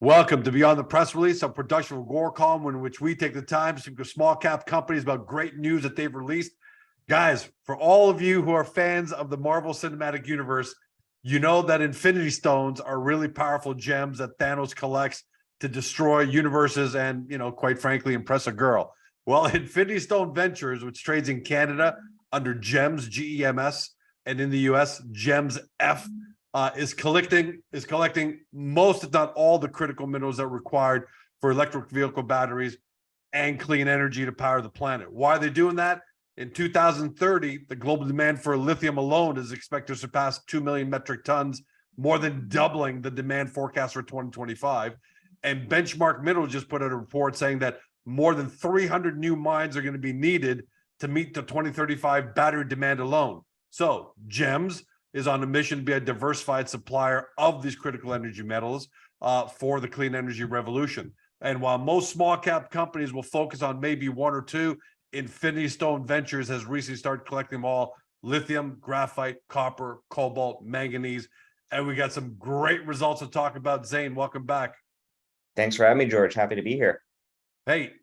Welcome to Beyond the Press Release, a production of Gore Column, in which we take the time to speak to small cap companies about great news that they've released. Guys, for all of you who are fans of the Marvel Cinematic Universe, you know that Infinity Stones are really powerful gems that Thanos collects to destroy universes and, quite frankly, impress a girl. Well, Infinity Stone Ventures, which trades in Canada under GEMS, GEMS, and in the US, GEMS F, is collecting most, if not all, the critical minerals that are required for electric vehicle batteries and clean energy to power the planet. Why are they doing that? In 2030, the global demand for lithium alone is expected to surpass 2 million metric tons, more than doubling the demand forecast for 2025. And Benchmark Minerals just put out a report saying that more than 300 new mines are going to be needed to meet the 2035 battery demand alone. So GEMS is on a mission to be a diversified supplier of these critical energy metals for the clean energy revolution. And while most small cap companies will focus on maybe one or two, Infinity Stone Ventures has recently started collecting them all: lithium, graphite, copper, cobalt, manganese. And we got some great results to talk about. Zane, welcome back. Thanks for having me, George. Happy to be here. Hey,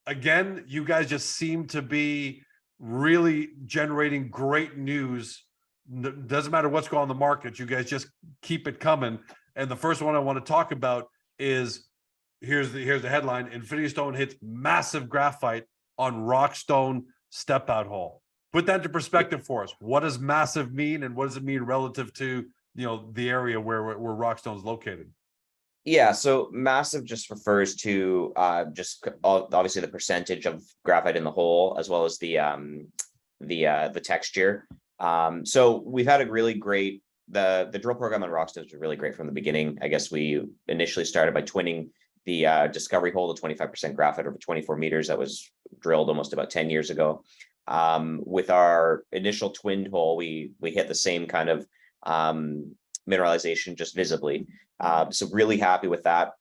again, you guys just seem to be really generating great news. Doesn't matter what's going on in the market, you guys just keep it coming. And the first one I want to talk about is here's the headline: Infinity Stone hits massive graphite on Rockstone step out hole. Put that into perspective for us. What does massive mean, and what does it mean relative to the area where Rockstone is located? Yeah, so massive just refers to obviously the percentage of graphite in the hole, as well as the texture. So we've had a really great the drill program on Rockstone was really great from the beginning. I guess we initially started by twinning the discovery hole to 25% graphite over 24 meters that was drilled almost about 10 years ago. With our initial twinned hole, we hit the same kind of mineralization just visibly. So really happy with that.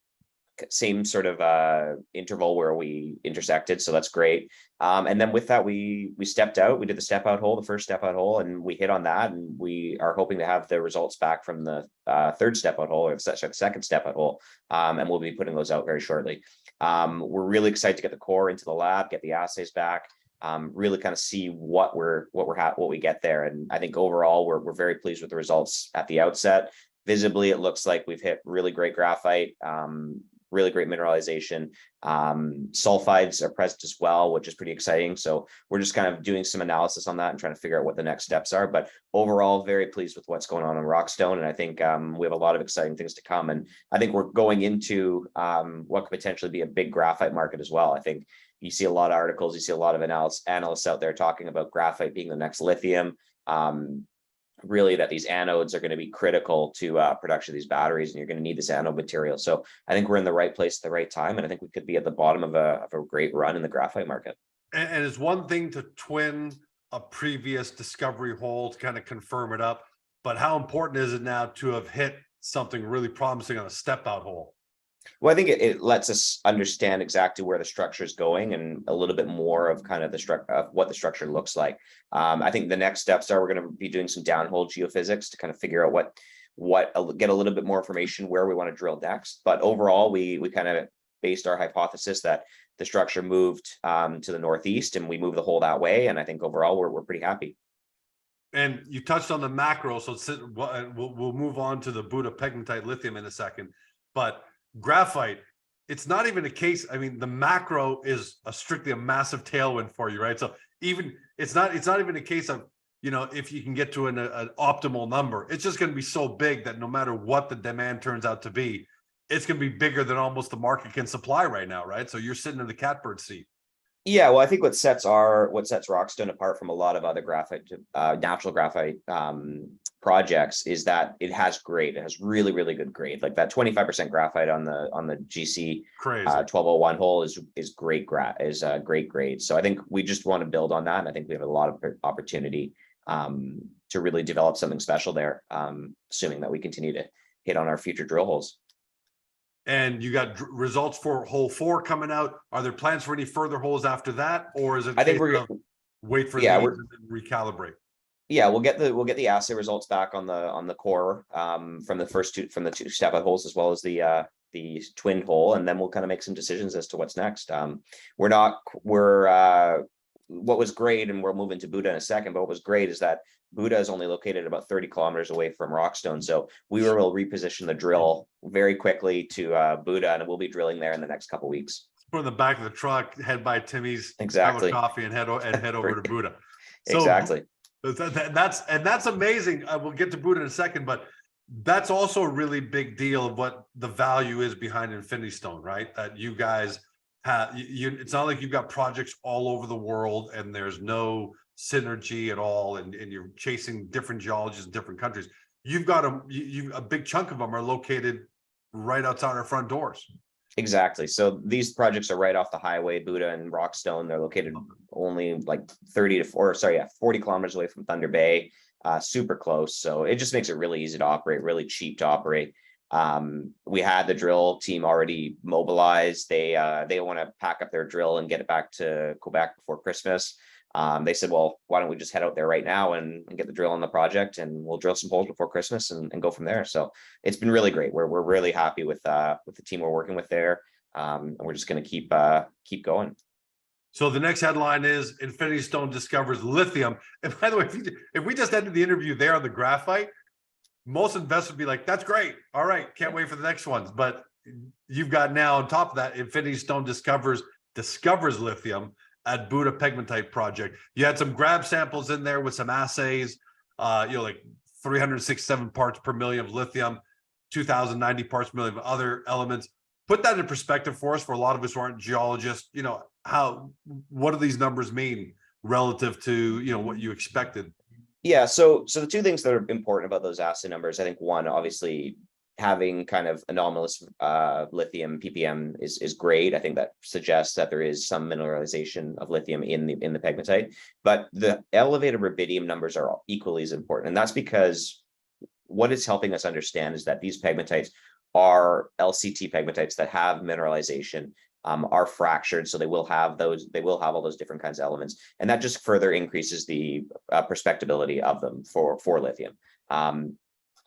Same sort of interval where we intersected, so that's great. And then with that, we stepped out. We did the step out hole, the first step out hole, and we hit on that. And we are hoping to have the results back from the third step out hole, or the second step out hole, and we'll be putting those out very shortly. We're really excited to get the core into the lab, get the assays back, really kind of see what we get there. And I think overall we're very pleased with the results at the outset. Visibly, it looks like we've hit really great graphite, really great mineralization. Sulfides are present as well, which is pretty exciting. So we're just kind of doing some analysis on that and trying to figure out what the next steps are. But overall, very pleased with what's going on in Rockstone. And I think we have a lot of exciting things to come. And I think we're going into what could potentially be a big graphite market as well. I think you see a lot of articles, you see a lot of analysts out there talking about graphite being the next lithium. Really that these anodes are going to be critical to production of these batteries, and you're going to need this anode material. So I think we're in the right place at the right time, and I think we could be at the bottom of a great run in the graphite market. And it's one thing to twin a previous discovery hole to kind of confirm it up, but how important is it now to have hit something really promising on a step out hole? Well, I think it lets us understand exactly where the structure is going and a little bit more of kind of what the structure looks like. I think the next steps are we're going to be doing some downhole geophysics to kind of figure out get a little bit more information where we want to drill next. But overall, we kind of based our hypothesis that the structure moved to the northeast, and we moved the hole that way. And I think overall we're pretty happy. And you touched on the macro, so we'll move on to the Buddha pegmatite lithium in a second, but graphite, it's not even a case. I mean, the macro is strictly a massive tailwind for you, right? So even it's not even a case of if you can get to an optimal number, it's just going to be so big that no matter what the demand turns out to be, it's going to be bigger than almost the market can supply right now, right? So you're sitting in the catbird seat. Yeah, well, I think what sets Rockstone apart from a lot of other natural graphite projects is that it has really, really good grade. Like that 25% graphite on the GC 1201 hole is great grade. So I think we just want to build on that, and I think we have a lot of opportunity to really develop something special there, assuming that we continue to hit on our future drill holes. And you got results for hole 4 coming out. Are there plans for any further holes after that, or is it? I think we're wait for these and recalibrate. Yeah, we'll get the assay results back on the core from the two step out holes as well as the twin hole, and then we'll kind of make some decisions as to what's next. What was great, and we'll move into Buddha in a second, but what was great is that Buddha is only located about 30 kilometers away from Rockstone. So we were able to reposition the drill very quickly to Buddha, and we'll be drilling there in the next couple weeks. Put in the back of the truck, head by Timmy's, Exactly. have a coffee, and head over to Buddha. So Exactly. that's amazing. We'll get to Buddha in a second, but that's also a really big deal of what the value is behind Infinity Stone, right? That you guys have, it's not like you've got projects all over the world and there's no synergy at all, and you're chasing different geologies in different countries. You've got a big chunk of them are located right outside our front doors. Exactly. So these projects are right off the highway, Buddha and Rockstone. They're located only like 40 kilometers away from Thunder Bay, super close. So it just makes it really easy to operate, really cheap to operate. We had the drill team already mobilized. They want to pack up their drill and get it back to Quebec before Christmas. They said, well, why don't we just head out there right now and get the drill on the project, and we'll drill some holes before Christmas and go from there. So it's been really great. We're really happy with the team we're working with there. And we're just going to keep going. So the next headline is Infinity Stone discovers lithium. And by the way, if we just ended the interview there on the graphite, most investors would be like, that's great. All right, can't wait for the next ones. But you've got now on top of that, Infinity Stone discovers lithium at Buddha pegmatite project. You had some grab samples in there with some assays, like 367 parts per million of lithium, 2,090 parts per million of other elements. Put that in perspective for us, for a lot of us who aren't geologists. What do these numbers mean relative to what you expected? Yeah, so the two things that are important about those assay numbers, I think one, obviously having kind of anomalous lithium ppm is great. I think that suggests that there is some mineralization of lithium in the pegmatite, but the elevated rubidium numbers are equally as important. And that's because what it's helping us understand is that these pegmatites are LCT pegmatites that have mineralization, are fractured, so they will have all those different kinds of elements, and that just further increases the perspectability of them for lithium.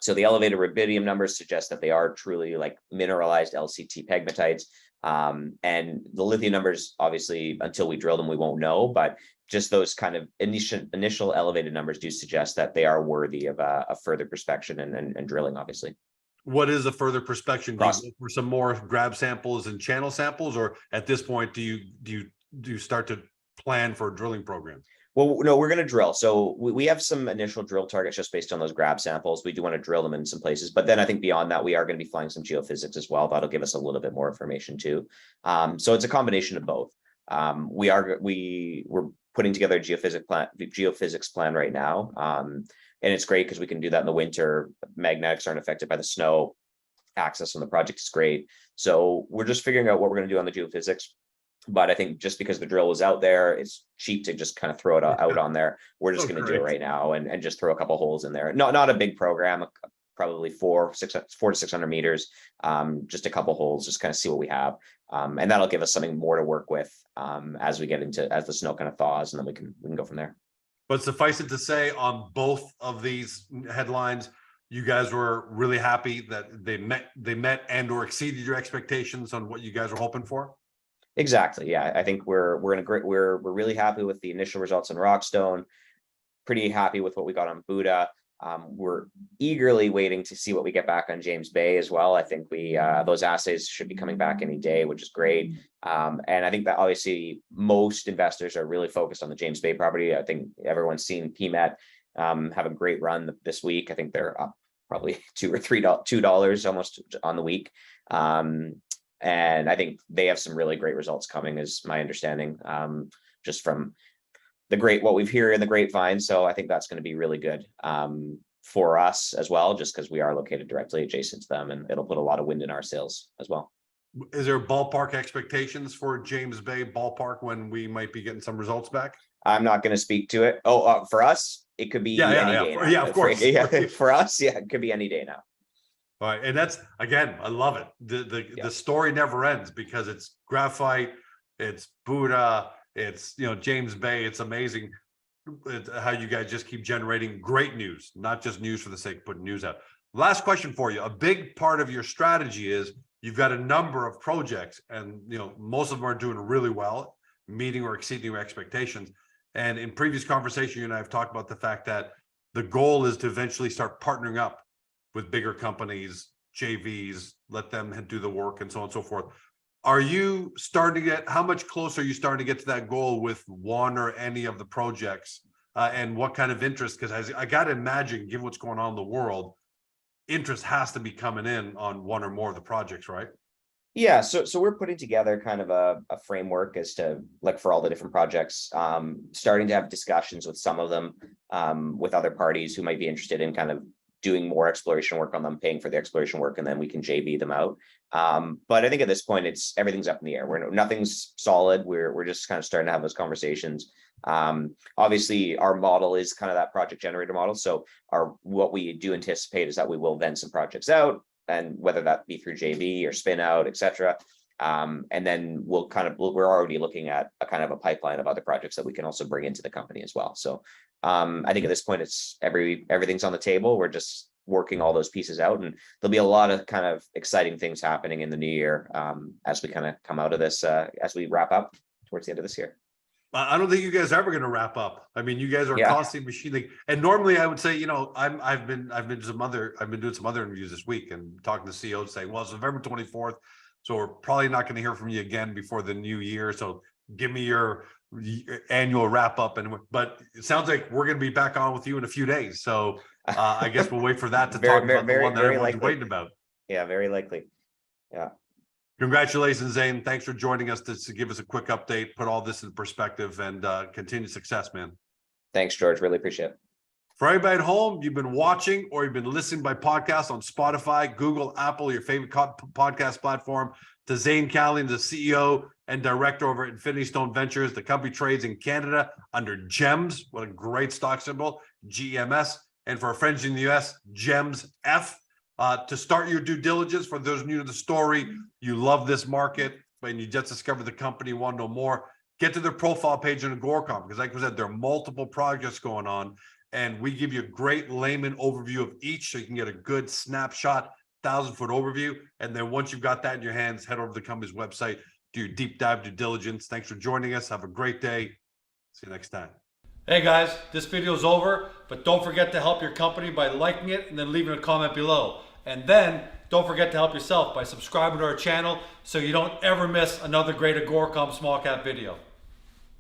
So the elevated rubidium numbers suggest that they are truly like mineralized LCT pegmatites. And the lithium numbers, obviously, until we drill them, we won't know, but just those kind of initial elevated numbers do suggest that they are worthy of a further prospection and drilling, obviously. What is a further prospection? Do you look for some more grab samples and channel samples, or at this point, do you start to plan for a drilling program? Well, no, we're going to drill. So we have some initial drill targets just based on those grab samples. We do want to drill them in some places, but then I think beyond that, we are going to be flying some geophysics as well. That'll give us a little bit more information too. So it's a combination of both. We're putting together a geophysics plan right now. And it's great because we can do that in the winter. Magnetics aren't affected by the snow. Access on the project is great. So we're just figuring out what we're going to do on the geophysics. But I think just because the drill was out there, it's cheap to just kind of throw it out on there. We're just going to do it right now and just throw a couple holes in there. Not a big program, probably 400 to 600 meters, just a couple holes, just kind of see what we have. And that'll give us something more to work with as the snow kind of thaws, and then we can go from there. But suffice it to say, on both of these headlines, you guys were really happy that they met and or exceeded your expectations on what you guys were hoping for. Exactly. Yeah, I think we're really happy with the initial results in Rockstone. Pretty happy with what we got on Buddha. We're eagerly waiting to see what we get back on James Bay as well. I think those assays should be coming back any day, which is great. And I think that obviously most investors are really focused on the James Bay property. I think everyone's seen PMET have a great run this week. I think they're up probably $2 almost on the week. And I think they have some really great results coming, is my understanding, just from what we've heard in the grapevine. So I think that's going to be really good for us as well, just because we are located directly adjacent to them, and it'll put a lot of wind in our sails as well. Is there ballpark expectations for James Bay ballpark when we might be getting some results back? I'm not going to speak to it. For us, it could be any day now. Yeah, of course. For us, yeah, it could be any day now. All right, and that's, again, I love it. The story never ends, because it's graphite, it's Buddha, it's James Bay. It's amazing. how you guys just keep generating great news, not just news for the sake of putting news out. Last question for you. A big part of your strategy is you've got a number of projects, and most of them are doing really well, meeting or exceeding your expectations. And in previous conversation, you and I have talked about the fact that the goal is to eventually start partnering up with bigger companies, JVs, let them do the work, and so on and so forth. Are you starting to get, how much closer are you starting to get to that goal with one or any of the projects? And what kind of interest? Because I got to imagine, given what's going on in the world, interest has to be coming in on one or more of the projects, right? Yeah, so we're putting together kind of a framework as to, like, for all the different projects, starting to have discussions with some of them, with other parties who might be interested in kind of doing more exploration work on them, paying for the exploration work, and then we can JV them out. But I think at this point, everything's up in the air. Nothing's solid. We're just kind of starting to have those conversations. Obviously, our model is kind of that project generator model. So what we do anticipate is that we will vend some projects out, and whether that be through JV or spin out, etc. And then we're already looking at a kind of a pipeline of other projects that we can also bring into the company as well. So I think at this point, everything's on the table. We're just working all those pieces out, and there'll be a lot of kind of exciting things happening in the new year, as we kind of come out of this, as we wrap up towards the end of this year. I don't think you guys are ever going to wrap up. I mean, you guys are constantly machining. And normally I would say, I've been doing some other interviews this week and talking to CEOs saying, well, it's November 24th. So we're probably not going to hear from you again before the new year. So give me your annual wrap up. But it sounds like we're going to be back on with you in a few days. So I guess we'll wait for that to talk about the one that everyone's waiting about. Yeah, very likely. Yeah. Congratulations, Zane. Thanks for joining us to give us a quick update, put all this in perspective, and continued success, man. Thanks, George. Really appreciate it. For everybody at home, you've been watching or you've been listening by podcast on Spotify, Google, Apple, your favorite podcast platform. To Zane Callion, the CEO and director over at Infinity Stone Ventures. The company trades in Canada under GEMS. What a great stock symbol, GEMS. And for our friends in the US, GEMS F. To start your due diligence, for those new to the story, you love this market, but you just discovered the company, want to know more, get to their profile page in Agoracom, because like I said, there are multiple projects going on, and we give you a great layman overview of each, so you can get a good snapshot, 1,000-foot overview. And then once you've got that in your hands, head over to the company's website, do your deep dive due diligence. Thanks for joining us. Have a great day. See you next time. Hey guys, this video is over, but don't forget to help your company by liking it and then leaving a comment below. And then don't forget to help yourself by subscribing to our channel so you don't ever miss another great Agoracom small cap video.